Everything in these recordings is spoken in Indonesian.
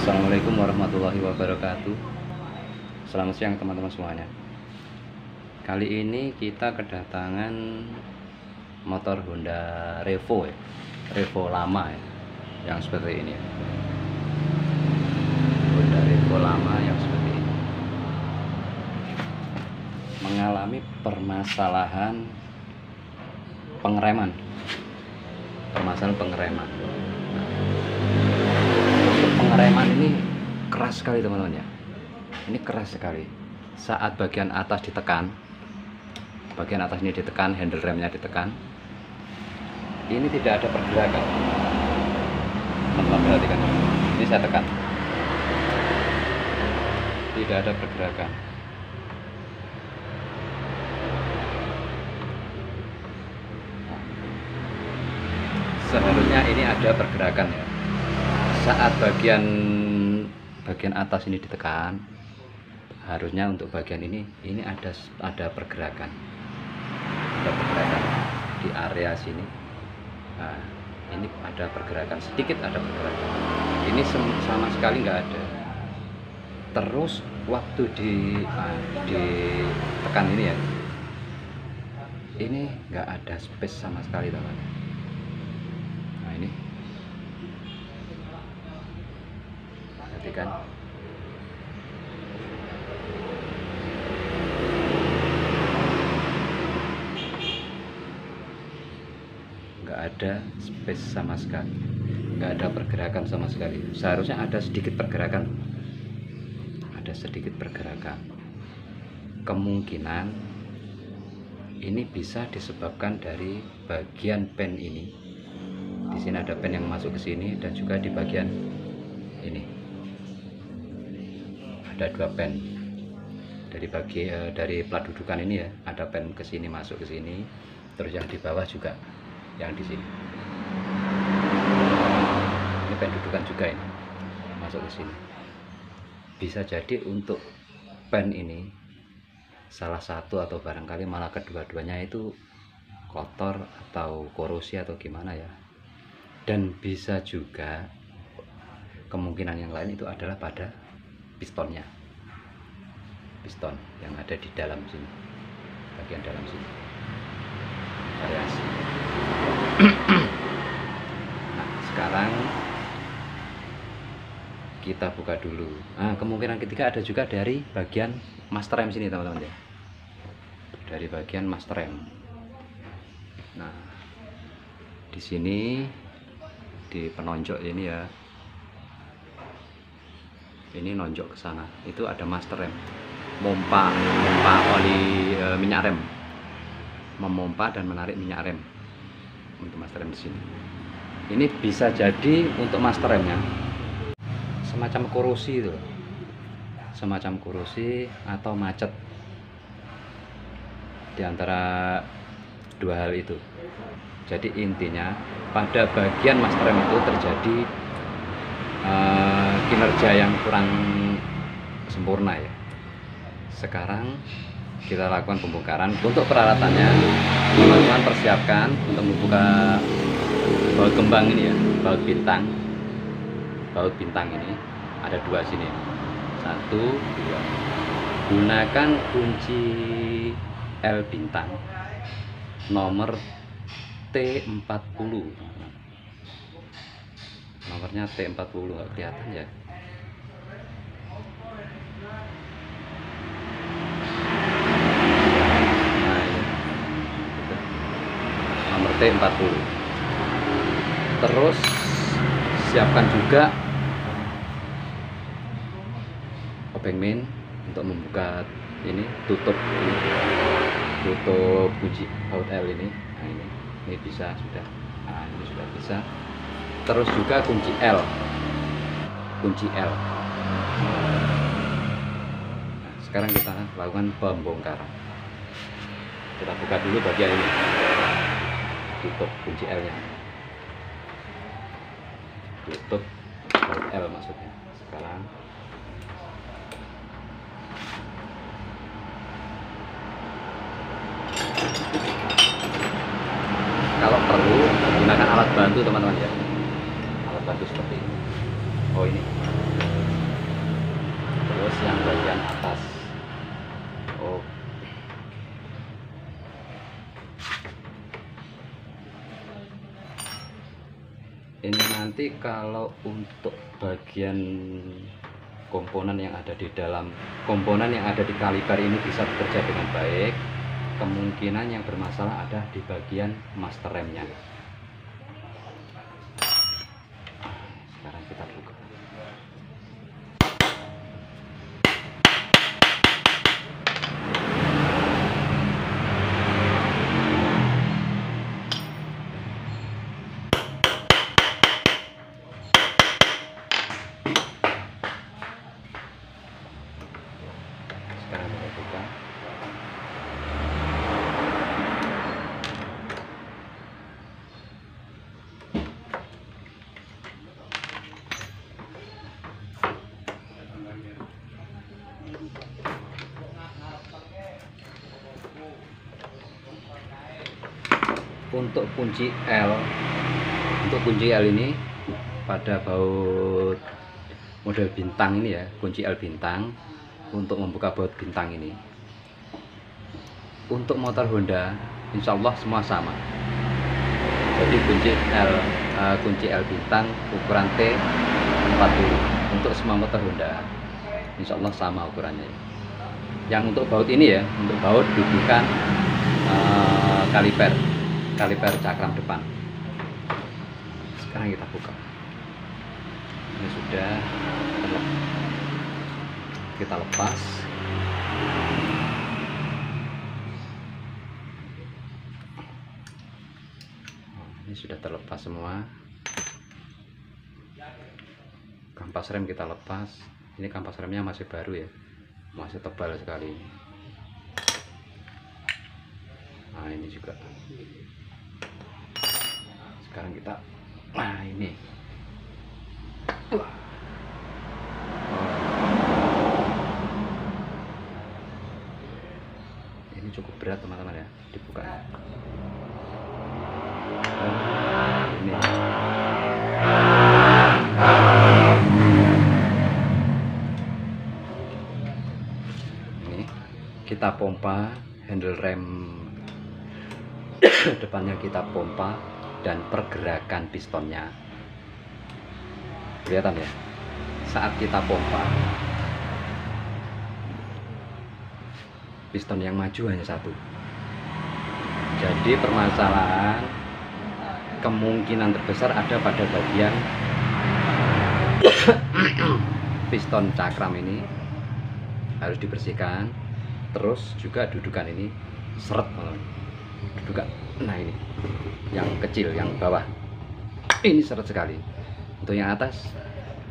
Assalamualaikum warahmatullahi wabarakatuh. Selamat siang teman-teman semuanya. Kali ini kita kedatangan motor Honda Revo ya. Revo lama ya, yang seperti ini ya. Honda Revo lama yang seperti ini mengalami permasalahan pengereman. Pengereman ini keras sekali teman-teman ya. Ini keras sekali. Saat bagian atas ditekan, bagian atas ini ditekan, handle remnya ditekan, ini tidak ada pergerakan. Teman-teman perhatikan. Ini saya tekan, tidak ada pergerakan. Seharusnya ini ada pergerakan ya. Saat bagian atas ini ditekan, harusnya untuk bagian ini ada pergerakan. Ada pergerakan di area sini. Nah, ini ada pergerakan, sedikit ada pergerakan. Ini sama sekali nggak ada. Terus waktu ditekan ini ya, ini nggak ada space sama sekali teman. Nah ini perhatikan, nggak ada space sama sekali, nggak ada pergerakan sama sekali. Seharusnya ada sedikit pergerakan, kemungkinan ini bisa disebabkan dari bagian pen ini. Di sini ada pen yang masuk ke sini, dan juga di bagian ini ada dua pen. Dari plat dudukan ini ya, ada pen ke sini, masuk ke sini. Terus yang di bawah juga, yang di sini. Ini pen dudukan juga, ini masuk ke sini. Bisa jadi untuk pen ini salah satu atau barangkali malah kedua-duanya itu kotor atau korosi atau gimana ya. Dan bisa juga kemungkinan yang lain itu adalah pada pistonnya, piston yang ada di dalam sini, bagian dalam sini, variasi. Nah, sekarang kita buka dulu. Nah, kemungkinan ketiga ada juga dari bagian master rem sini teman-teman ya, dari bagian master rem. Nah, di sini di penonjok ini ya, ini nonjok ke sana, itu ada master rem, mompa oli minyak rem, memompa dan menarik minyak rem untuk master rem di sini. Ini bisa jadi untuk master remnya semacam korosi itu, semacam korosi atau macet, di antara dua hal itu. Jadi intinya pada bagian master rem itu terjadi kinerja yang kurang sempurna ya. Sekarang kita lakukan pembongkaran. Untuk peralatannya, teman-teman persiapkan untuk membuka baut kembang ini ya, baut bintang. Baut bintang ini ada dua sini, satu, dua. Gunakan kunci L bintang nomor T40. Nomornya T40, nggak kelihatan ya. Nah, ini nomor T40. Terus siapkan juga obeng main untuk membuka ini, tutup kunci baut L ini. Nah, ini bisa sudah. Nah, ini sudah bisa. Terus juga kunci L. Nah, sekarang kita lakukan pembongkaran. Kita buka dulu bagian ini, tutup kunci L nya, tutup baut L maksudnya. Sekarang kalau perlu gunakan alat bantu teman-teman ya, alat bantu seperti ini. Oh ini yang bagian atas. Oh, ini nanti kalau untuk bagian komponen yang ada di dalam komponen yang ada di kaliper ini bisa bekerja dengan baik, kemungkinan yang bermasalah ada di bagian master remnya. Sekarang kita buka. Sekarang kita buka. Untuk kunci L ini pada baut model bintang ini ya, kunci L bintang untuk membuka baut bintang ini. Untuk motor Honda insya Allah semua sama, jadi kunci L bintang ukuran T40 untuk semua motor Honda insya Allah sama ukurannya. Yang untuk baut ini ya, untuk baut dudukan kaliper cakram depan. Sekarang kita buka. Ini sudah kita lepas. Ini sudah terlepas semua. Kampas rem kita lepas. Ini kampas remnya masih baru ya, masih tebal sekali. Nah ini juga. Sekarang kita, nah ini ini cukup berat teman-teman ya, dibuka. Ini kita pompa handle rem depannya, kita pompa, dan pergerakan pistonnya kelihatan ya saat kita pompa. Piston yang maju hanya satu, jadi permasalahan kemungkinan terbesar ada pada bagian piston cakram ini, harus dibersihkan. Terus juga dudukan ini seret, dudukan, nah ini yang kecil, yang bawah ini seret sekali. Untuk yang atas,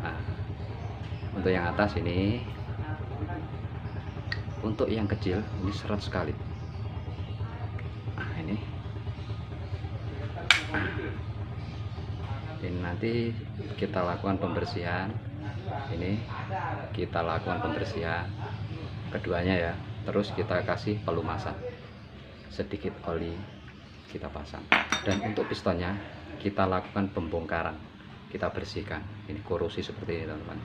nah, untuk yang atas ini, untuk yang kecil ini seret sekali. Nah ini, nah, ini nanti kita lakukan pembersihan. Ini kita lakukan pembersihan keduanya ya. Terus kita kasih pelumasan, sedikit oli kita pasang. Dan untuk pistonnya kita lakukan pembongkaran, kita bersihkan. Ini korosi seperti ini teman-teman,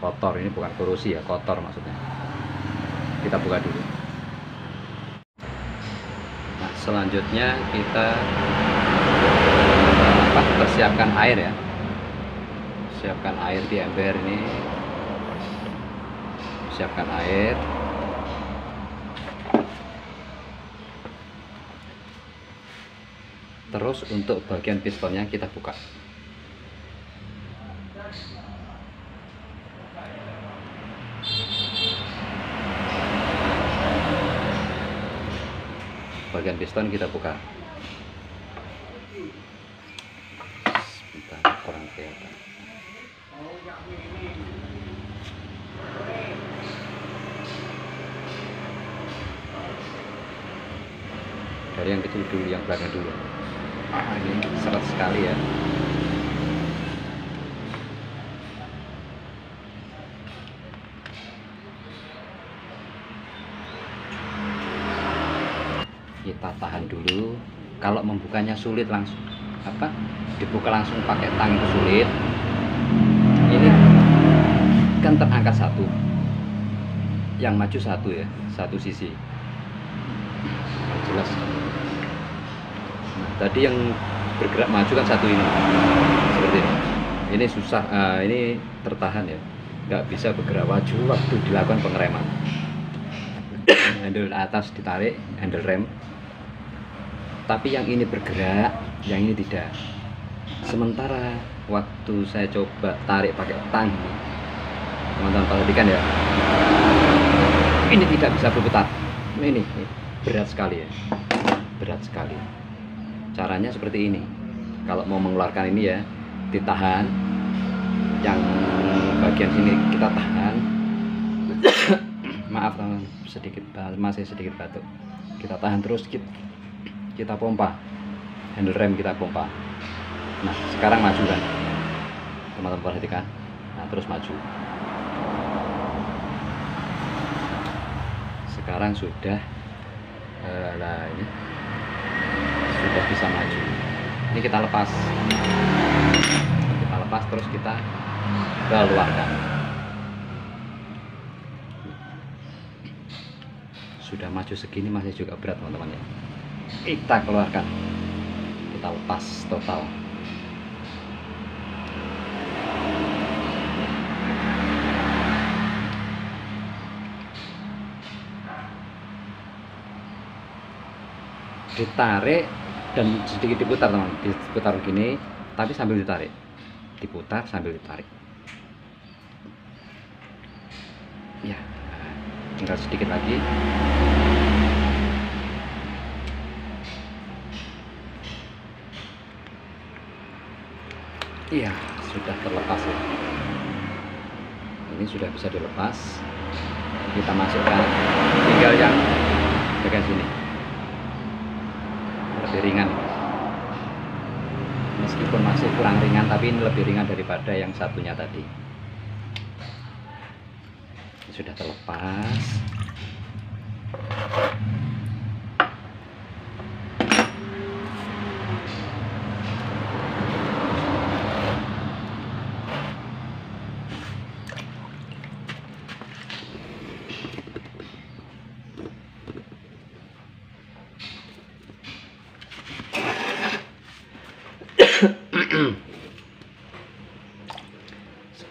kotor. Ini bukan korosi ya, kotor maksudnya. Kita buka dulu. Nah selanjutnya kita persiapkan air ya, siapkan air di ember ini, siapkan air. Terus untuk bagian pistonnya kita buka. Bagian piston kita buka. Sebentar, kurang kelihatan. Dari yang kecil dulu, yang belakang dulu. Ah, ini seret sekali ya. Kita tahan dulu. Kalau membukanya sulit, langsung dibuka langsung pakai tang itu sulit. Ini kan terangkat satu, yang maju satu ya, satu sisi. Jelas. Nah, tadi yang bergerak maju kan satu ini, seperti ini. Ini susah, ini tertahan ya, nggak bisa bergerak maju waktu dilakukan pengereman. Handle atas ditarik, handle rem. Tapi yang ini bergerak, yang ini tidak. Sementara waktu saya coba tarik pakai tang, teman-teman perhatikan ya, ini tidak bisa berputar. Ini berat sekali ya, berat sekali. Caranya seperti ini. Kalau mau mengeluarkan ini ya, ditahan, yang bagian sini kita tahan. Maaf teman, sedikit masih sedikit batuk. Kita tahan terus, kita pompa, handle rem kita pompa. Nah sekarang maju kan, teman-teman perhatikan. Nah terus maju. Sekarang sudah ini sudah bisa maju. Ini kita lepas, terus kita keluarkan. Sudah maju segini masih juga berat teman-teman ya. Kita keluarkan, kita lepas total. Ditarik dan sedikit diputar teman, diputar begini, tapi sambil ditarik, diputar sambil ditarik. Ya, tinggal sedikit lagi. Iya, sudah terlepas ya. Ini sudah bisa dilepas. Kita masukkan, tinggal yang bagian sini. Lebih ringan, meskipun masih kurang ringan, tapi ini lebih ringan daripada yang satunya tadi. Ini sudah terlepas.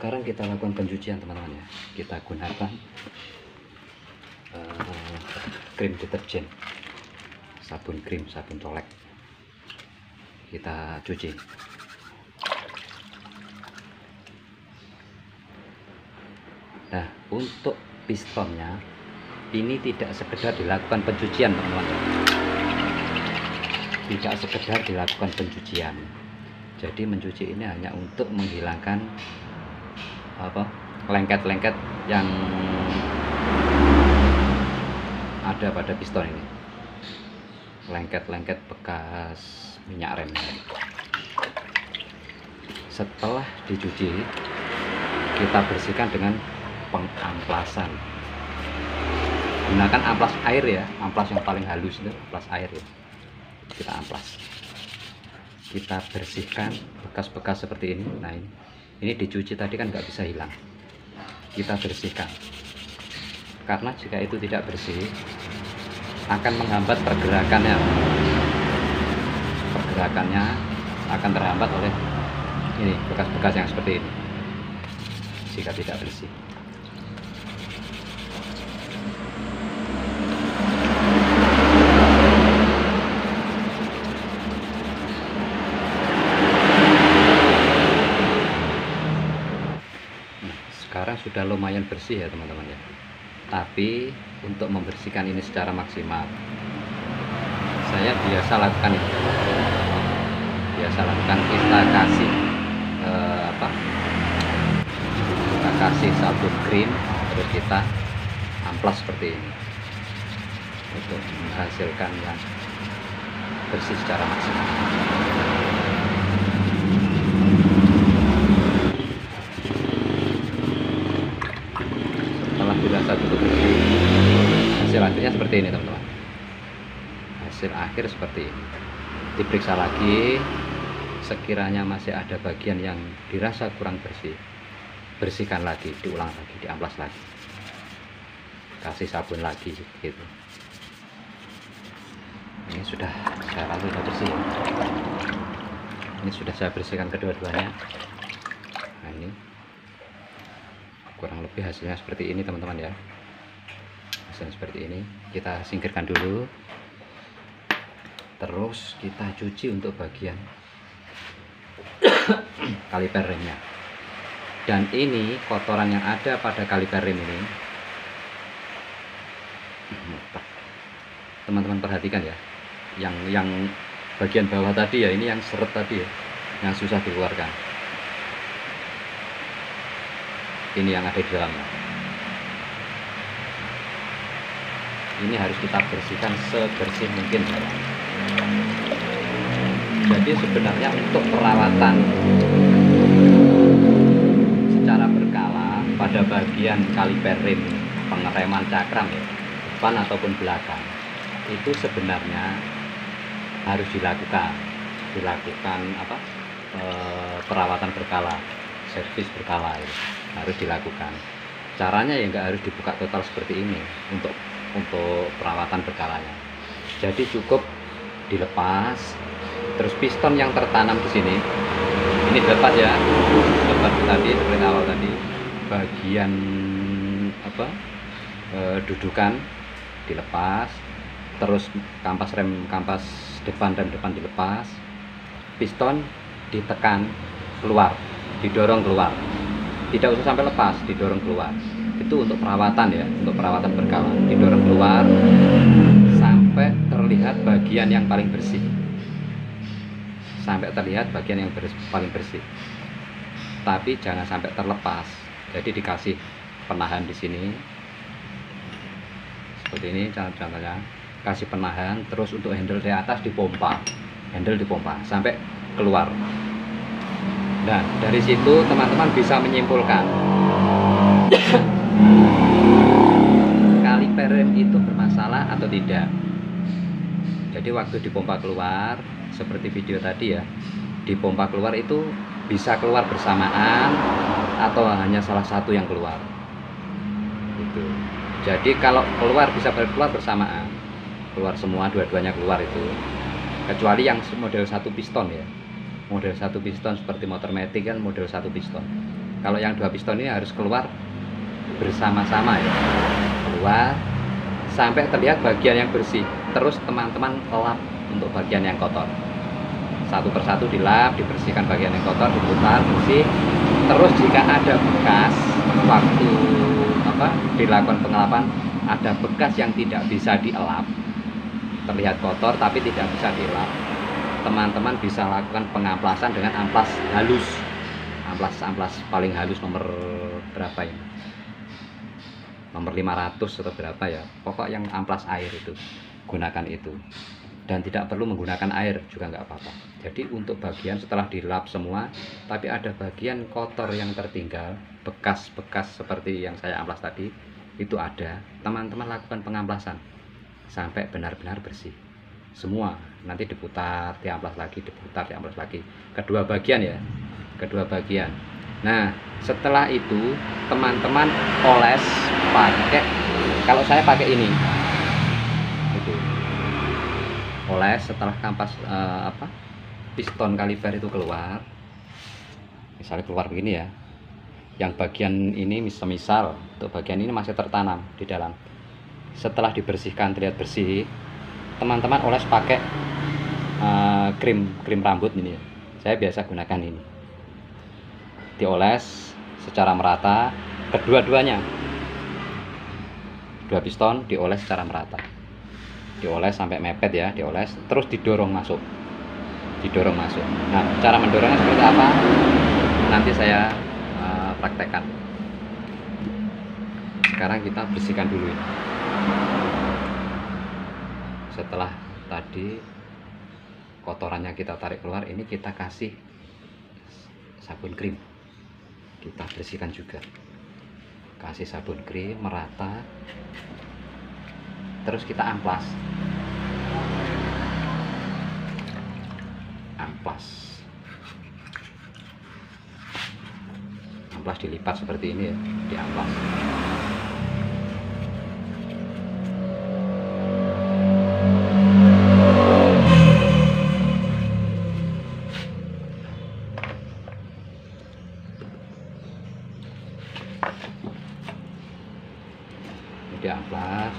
Sekarang kita lakukan pencucian teman-teman ya. Kita gunakan krim deterjen, sabun krim, sabun colek. Kita cuci. Nah untuk pistonnya ini tidak sekedar dilakukan pencucian teman-teman, tidak sekedar dilakukan pencucian. Jadi mencuci ini hanya untuk menghilangkan lengket-lengket yang ada pada piston ini, lengket-lengket bekas minyak rem. Setelah dicuci, kita bersihkan dengan pengamplasan. Gunakan amplas air ya, amplas yang paling halus itu, amplas air ya. Kita amplas, kita bersihkan bekas-bekas seperti ini. Nah ini dicuci tadi kan nggak bisa hilang, kita bersihkan, karena jika itu tidak bersih akan menghambat pergerakannya akan terhambat oleh ini bekas-bekas yang seperti ini jika tidak bersih. Sekarang sudah lumayan bersih ya teman-teman ya. Tapi untuk membersihkan ini secara maksimal, saya biasa lakukan ini. Kita kasih kita kasih sabun krim, terus kita amplas seperti ini untuk menghasilkan yang bersih secara maksimal. Dirasa cukup bersih, hasil akhirnya seperti ini teman-teman. Hasil akhir seperti ini. Diperiksa lagi, sekiranya masih ada bagian yang dirasa kurang bersih, bersihkan lagi, diulang lagi, diamplas lagi, kasih sabun lagi gitu. Ini sudah saya rasa sudah bersih ya. Ini sudah saya bersihkan kedua-duanya. Nah, ini kurang lebih hasilnya seperti ini teman-teman ya. Hasilnya seperti ini. Kita singkirkan dulu, terus kita cuci untuk bagian kaliper remnya. Dan ini kotoran yang ada pada kaliper rem ini, teman-teman perhatikan ya, yang bagian bawah tadi ya, ini yang seret tadi ya, yang susah dikeluarkan, ini yang ada di dalamnya. Ini harus kita bersihkan sebersih mungkin ya. Jadi sebenarnya untuk perawatan secara berkala pada bagian kaliper rem pengereman cakram ya, depan ataupun belakang, itu sebenarnya harus dilakukan apa, perawatan berkala, servis berkala itu harus dilakukan. Caranya ya nggak harus dibuka total seperti ini untuk perawatan berkalanya. Jadi cukup dilepas, terus piston yang tertanam di sini ini dilepas ya, lepas tadi seperti awal tadi, bagian apa, dudukan dilepas, terus kampas rem, kampas depan rem depan dilepas, piston ditekan keluar, didorong keluar, tidak usah sampai lepas, didorong keluar. Itu untuk perawatan ya, untuk perawatan berkala, didorong keluar sampai terlihat bagian yang paling bersih, sampai terlihat bagian yang paling bersih, tapi jangan sampai terlepas. Jadi dikasih penahan di sini seperti ini contohnya, kasih penahan, terus untuk handle di atas dipompa, handle dipompa sampai keluar. Nah, dari situ teman-teman bisa menyimpulkan kaliper rem itu bermasalah atau tidak. Jadi waktu dipompa keluar, seperti video tadi ya, dipompa keluar itu bisa keluar bersamaan atau hanya salah satu yang keluar gitu. Jadi kalau keluar bisa keluar bersamaan, keluar semua, dua-duanya keluar itu, kecuali yang model satu piston ya, model satu piston seperti motor matic kan model satu piston. Kalau yang dua piston ini harus keluar bersama-sama ya, keluar sampai terlihat bagian yang bersih. Terus teman-teman lap untuk bagian yang kotor, satu persatu dilap, dibersihkan bagian yang kotor, diputar bersih. Terus jika ada bekas waktu apa dilakukan pengelapan, ada bekas yang tidak bisa dielap, terlihat kotor tapi tidak bisa dilap, teman-teman bisa lakukan pengamplasan dengan amplas halus, amplas paling halus nomor berapa ini, nomor 500 atau berapa ya, pokok yang amplas air itu, gunakan itu. Dan tidak perlu menggunakan air juga nggak apa-apa. Jadi untuk bagian setelah dilap semua tapi ada bagian kotor yang tertinggal, bekas-bekas seperti yang saya amplas tadi itu ada, teman-teman lakukan pengamplasan sampai benar-benar bersih semua. Nanti diputar, diamplas lagi, diputar, diamplas lagi, kedua bagian ya, kedua bagian. Nah setelah itu teman-teman oles pakai, kalau saya pakai ini itu, oles setelah kampas apa, piston kaliper itu keluar, misalnya keluar begini ya, yang bagian ini misal untuk bagian ini masih tertanam di dalam, setelah dibersihkan terlihat bersih, teman-teman oles pakai krim rambut ini ya. Saya biasa gunakan ini, dioles secara merata kedua-duanya, dua piston dioles secara merata, dioles sampai mepet ya, dioles terus didorong masuk, didorong masuk. Nah cara mendorongnya seperti apa nanti saya praktekkan. Sekarang kita bersihkan dulu ini. Setelah tadi kotorannya kita tarik keluar, ini kita kasih sabun krim, kita bersihkan juga, kasih sabun krim merata, terus kita amplas, amplas dilipat seperti ini ya, di amplas. Di amplas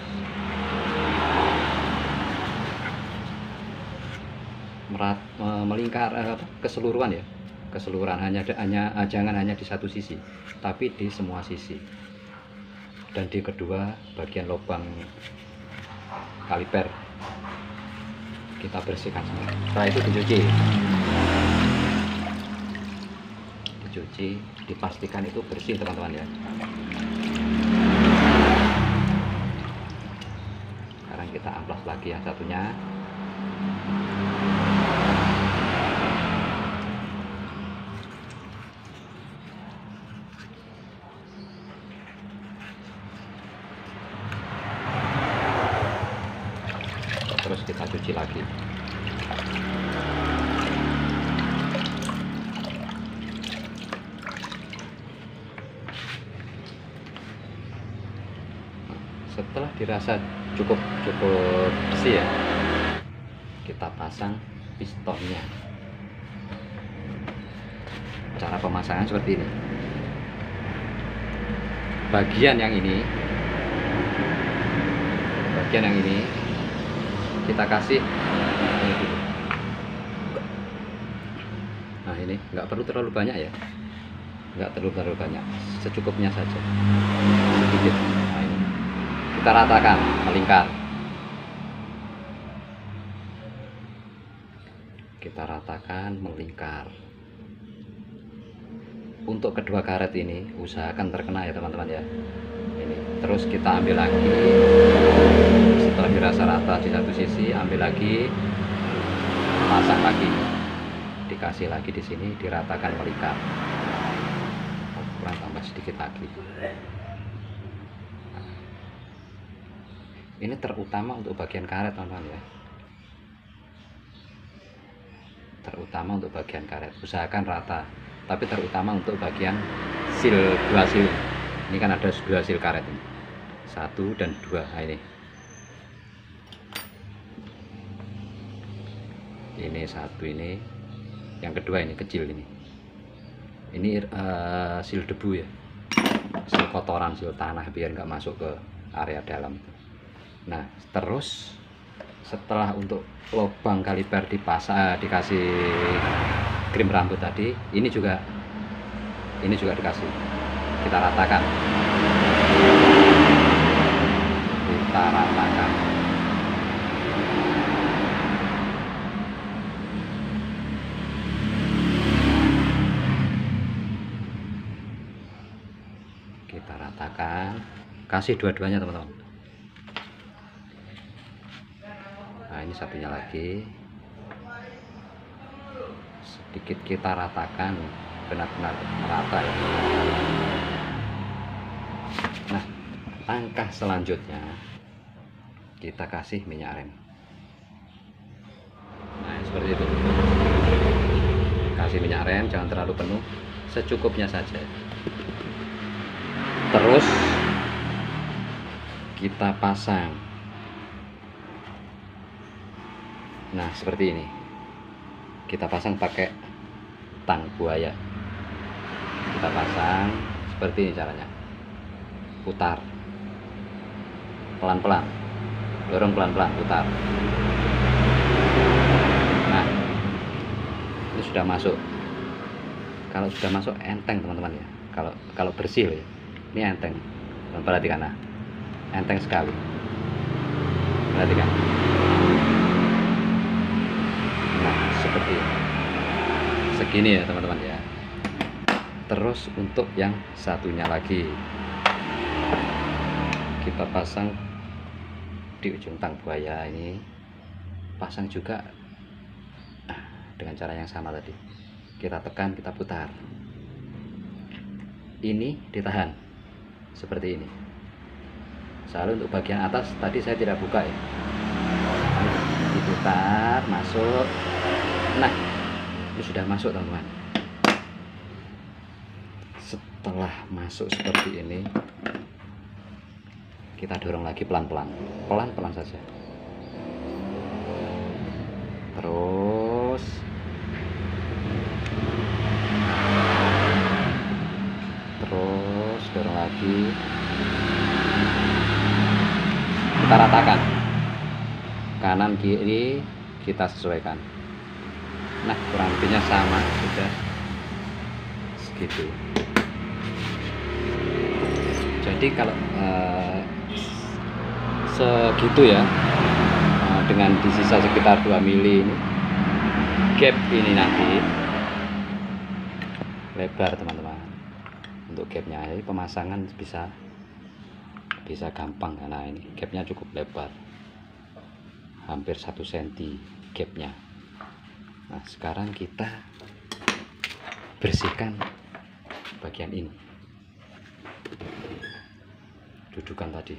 melingkar keseluruhan ya, keseluruhan, jangan hanya di satu sisi tapi di semua sisi, dan di kedua bagian lubang kaliper kita bersihkan semua. Setelah itu dicuci, dipastikan itu bersih teman-teman ya. Sekarang kita amplas lagi yang satunya. Terus kita cuci lagi. Setelah dirasa cukup bersih ya, kita pasang pistonnya. Cara pemasangan seperti ini. Bagian yang ini kita kasih ini dulu. Nah ini nggak perlu terlalu banyak ya, nggak terlalu banyak, secukupnya saja, sedikit. Nah, ini kita ratakan, melingkar. Kita ratakan, melingkar. Untuk kedua karet ini usahakan terkena ya teman-teman ya. Ini terus kita ambil lagi. Setelah dirasa rata di satu sisi, ambil lagi, pasang lagi, dikasih lagi di sini, diratakan, melingkar. Kurang tambah sedikit lagi. Ini terutama untuk bagian karet teman-teman ya. Terutama untuk bagian karet, usahakan rata. Tapi terutama untuk bagian seal, 2 seal. Ini kan ada 2 seal karet ini, 1 dan 2. Nah, ini 1, ini yang kedua, ini kecil ini seal debu ya, seal kotoran, seal tanah, biar nggak masuk ke area dalam. Nah terus setelah untuk lubang kaliper dipasang, dikasih krim rambut tadi, ini juga dikasih, kita ratakan, kita ratakan, kasih dua-duanya teman-teman. Nah ini satunya lagi, sedikit kita ratakan, benar-benar merata ya. Nah langkah selanjutnya kita kasih minyak rem. Nah seperti itu, kasih minyak rem, jangan terlalu penuh, secukupnya saja. Terus kita pasang. Nah seperti ini, kita pasang pakai tang buaya. Kita pasang seperti ini caranya, putar pelan-pelan, dorong pelan-pelan, putar. Nah ini sudah masuk. Kalau sudah masuk enteng teman-teman ya, kalau bersih ya, ini enteng. Perhatikan, nah enteng sekali, perhatikan. Nah seperti segini ya teman-teman ya. Terus untuk yang satunya lagi kita pasang di ujung tang buaya ini, pasang juga dengan cara yang sama tadi. Kita tekan, kita putar, ini ditahan seperti ini. Selalu untuk bagian atas tadi saya tidak buka ya, diputar, masuk. Nah ini sudah masuk teman-teman, Setelah masuk seperti ini, kita dorong lagi pelan-pelan, pelan-pelan saja. Terus dorong lagi, kita ratakan kanan kiri, kita sesuaikan. Nah, kurang lebihnya sama, sudah segitu. Jadi kalau segitu ya, dengan di sisa sekitar 2 mili ini, gap ini nanti lebar teman-teman. Untuk gapnya ini pemasangan bisa gampang karena ini gapnya cukup lebar, hampir 1 cm gapnya. Nah, sekarang kita bersihkan bagian ini, dudukan tadi.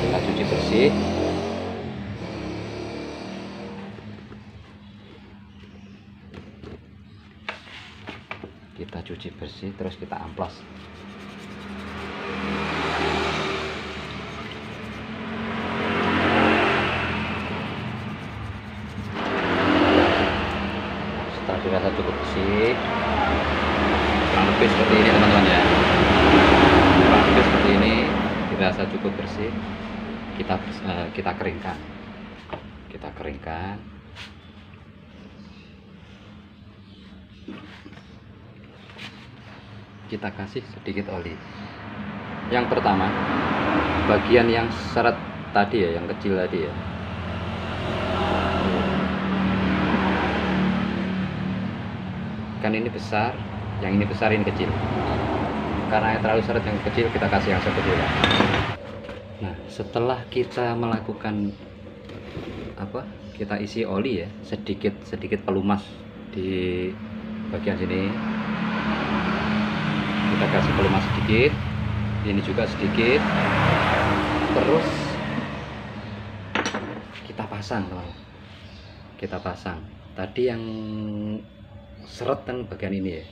Kita cuci bersih. Kita cuci bersih, terus kita amplas. Setelah dirasa cukup bersih, kurang lebih seperti ini teman-teman ya, kurang lebih seperti ini, dirasa cukup bersih, kita keringkan. Kita kasih sedikit oli. Yang pertama, bagian yang seret tadi ya, yang kecil tadi ya, kan ini besar, yang ini besar, ini kecil. Karena yang terlalu seret yang kecil, kita kasih yang sekecil. Nah, setelah kita melakukan kita isi oli ya, sedikit pelumas di bagian sini. Kita kasih pelumas sedikit, ini juga sedikit, terus kita pasang teman. Kita pasang tadi yang seret kan bagian ini ya,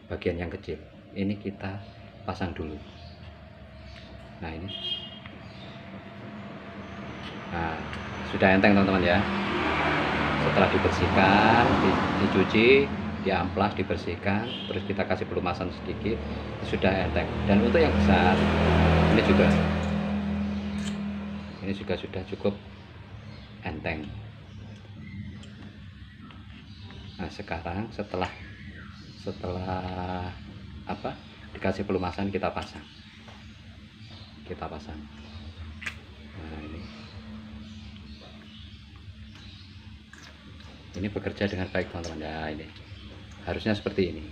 bagian yang kecil ini kita pasang dulu. Nah ini, nah sudah enteng teman-teman ya. Setelah dibersihkan, dicuci, diamplas, dibersihkan, terus kita kasih pelumasan sedikit, sudah enteng. Dan untuk yang besar ini juga sudah cukup enteng. Nah sekarang setelah dikasih pelumasan, kita pasang. Nah ini bekerja dengan baik teman-teman ya. Ini harusnya seperti ini.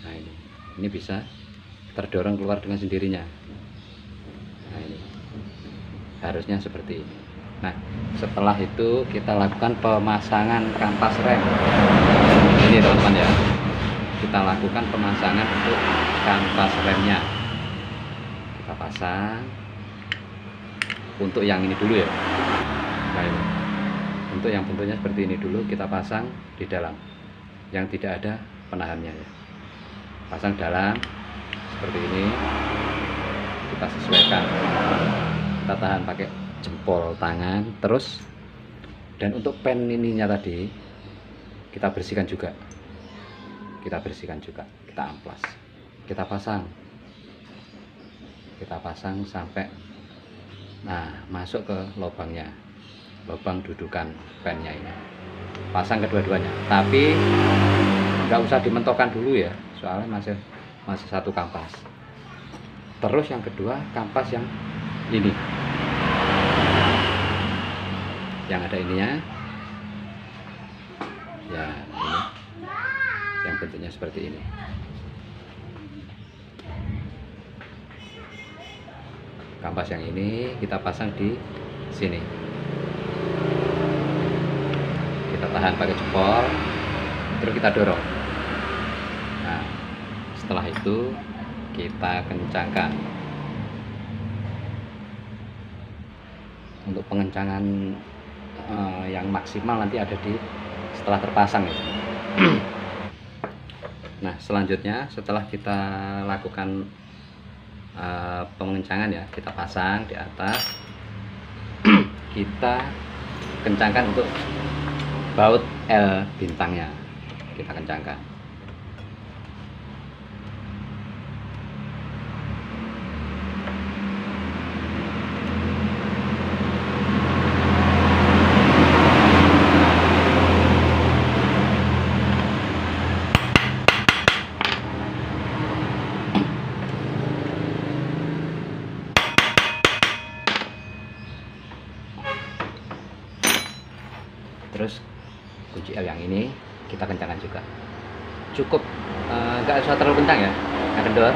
Nah ini bisa terdorong keluar dengan sendirinya. Nah ini harusnya seperti ini. Nah setelah itu kita lakukan pemasangan kampas rem. Ini teman-teman ya, kita lakukan pemasangan untuk kampas remnya. Kita pasang untuk yang ini dulu ya. Nah ini untuk yang bentuknya seperti ini dulu, kita pasang di dalam yang tidak ada penahannya ya. Pasang dalam seperti ini, kita sesuaikan, kita tahan pakai jempol tangan terus. Dan untuk pen ininya tadi kita bersihkan juga, kita amplas, kita pasang sampai masuk ke lubangnya, lubang dudukan pennya ini. Pasang kedua-duanya, tapi nggak usah dimentokkan dulu ya, soalnya masih satu kampas. Terus yang kedua, kampas yang ini, yang ada ininya ya, ini yang bentuknya seperti ini. Kampas yang ini kita pasang di sini, kita tahan pakai jempol, terus kita dorong. Nah setelah itu kita kencangkan. Untuk pengencangan yang maksimal nanti ada di setelah terpasang ya. Nah, selanjutnya setelah kita lakukan pengencangan ya, kita pasang di atas, kita kencangkan untuk baut L bintangnya, kita kencangkan. Terus kunci L yang ini kita kencangkan juga, cukup nggak usah terlalu kencang ya, nggak kendor,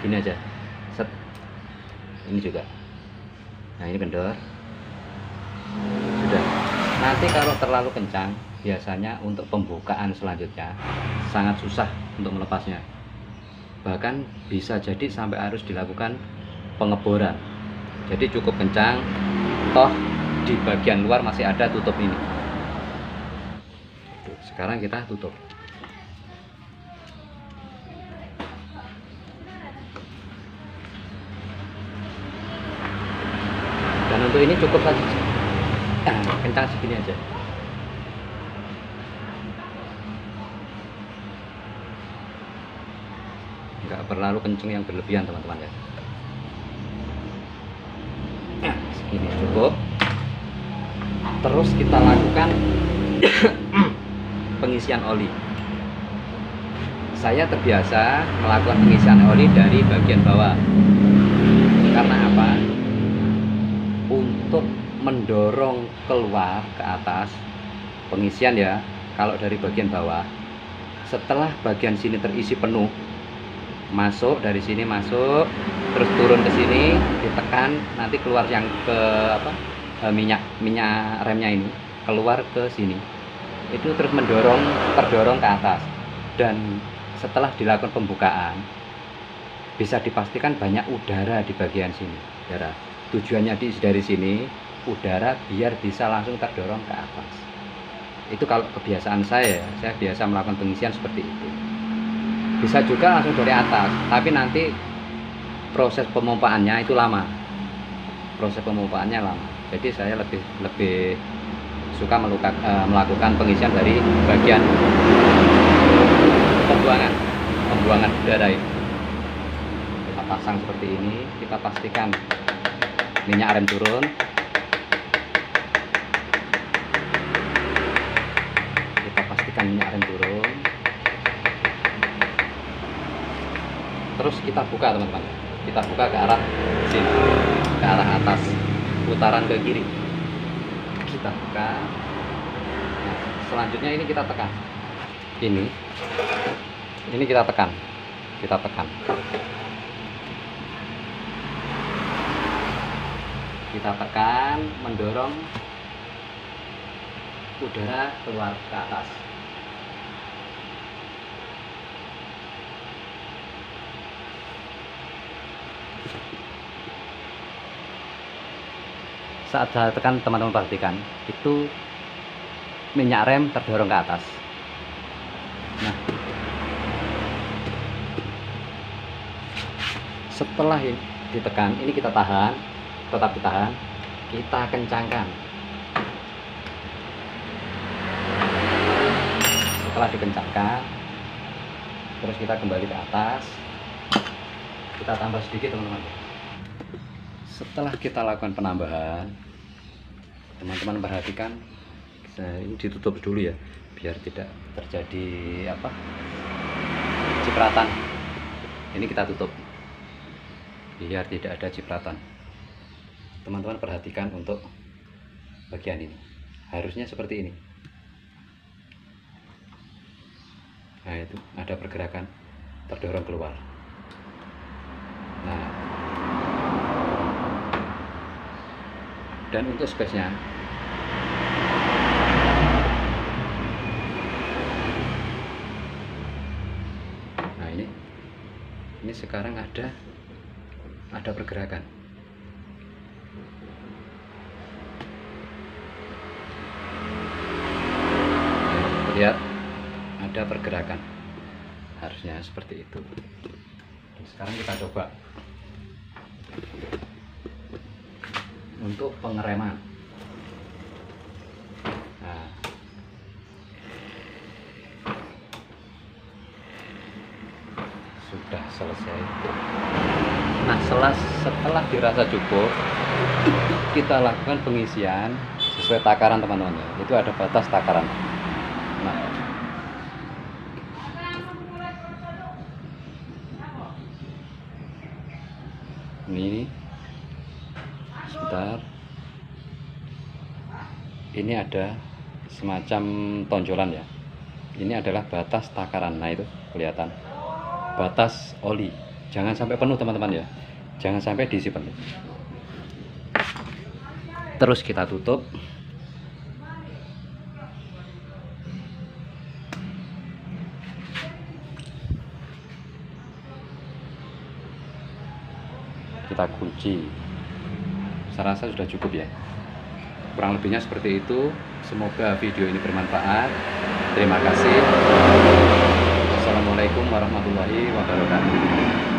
gini aja, set. Ini juga, nah ini kendor, sudah. Nanti kalau terlalu kencang biasanya untuk pembukaan selanjutnya sangat susah untuk melepasnya, bahkan bisa jadi sampai harus dilakukan pengeboran. Jadi cukup kencang, toh di bagian luar masih ada tutup ini. Sekarang kita tutup. Dan untuk ini cukup saja, kencang segini aja. Nggak terlalu kencang yang berlebihan teman-teman ya. Segini cukup. Terus kita lakukan pengisian oli. Saya terbiasa melakukan pengisian oli dari bagian bawah. Karena apa? Untuk mendorong keluar ke atas pengisian ya. Kalau dari bagian bawah, setelah bagian sini terisi penuh, masuk dari sini, masuk terus turun ke sini, ditekan, nanti keluar yang ke apa, minyak remnya ini keluar ke sini. Itu terus terdorong ke atas, dan setelah dilakukan pembukaan bisa dipastikan banyak udara di bagian sini. Udara tujuannya dari sini udara biar bisa langsung terdorong ke atas. Itu kalau kebiasaan saya biasa melakukan pengisian seperti itu. Bisa juga langsung dari atas, tapi nanti proses pemompaannya itu lama. Proses pemompaannya lama. Jadi saya lebih suka melakukan pengisian dari bagian pembuangan udara ini. Kita pasang seperti ini, kita pastikan minyak rem turun. Kita pastikan minyak rem turun. Terus kita buka teman-teman. Kita buka ke arah sini, ke arah atas, putaran ke kiri. Kita buka. Nah, selanjutnya ini kita tekan. Ini kita tekan. Kita tekan, mendorong udara keluar ke atas. Saat saya tekan, teman-teman perhatikan, itu minyak rem terdorong ke atas. Nah, setelah ini ditekan, ini kita tahan, tetap ditahan, kita kencangkan. Setelah dikencangkan, terus kita kembali ke atas, kita tambah sedikit teman-teman. Setelah kita lakukan penambahan, teman-teman perhatikan, ini ditutup dulu ya, biar tidak terjadi cipratan. Ini kita tutup biar tidak ada cipratan. Teman-teman perhatikan untuk bagian ini, harusnya seperti ini. Nah, itu ada pergerakan terdorong keluar. Nah, dan untuk space-nya, nah ini sekarang ada pergerakan. lihat ada pergerakan, harusnya seperti itu. Sekarang kita coba untuk pengereman. Nah, sudah selesai. Nah, setelah dirasa cukup, kita lakukan pengisian sesuai takaran teman-teman ya. Itu ada batas takaran. Nah, ini sebentar, ini ada semacam tonjolan ya. Ini adalah batas takaran. Nah, itu kelihatan batas oli. Jangan sampai penuh teman-teman ya, jangan sampai diisi penuh. Terus kita tutup. Kita kunci. Saya rasa sudah cukup ya, kurang lebihnya seperti itu. Semoga video ini bermanfaat. Terima kasih. Assalamualaikum warahmatullahi wabarakatuh.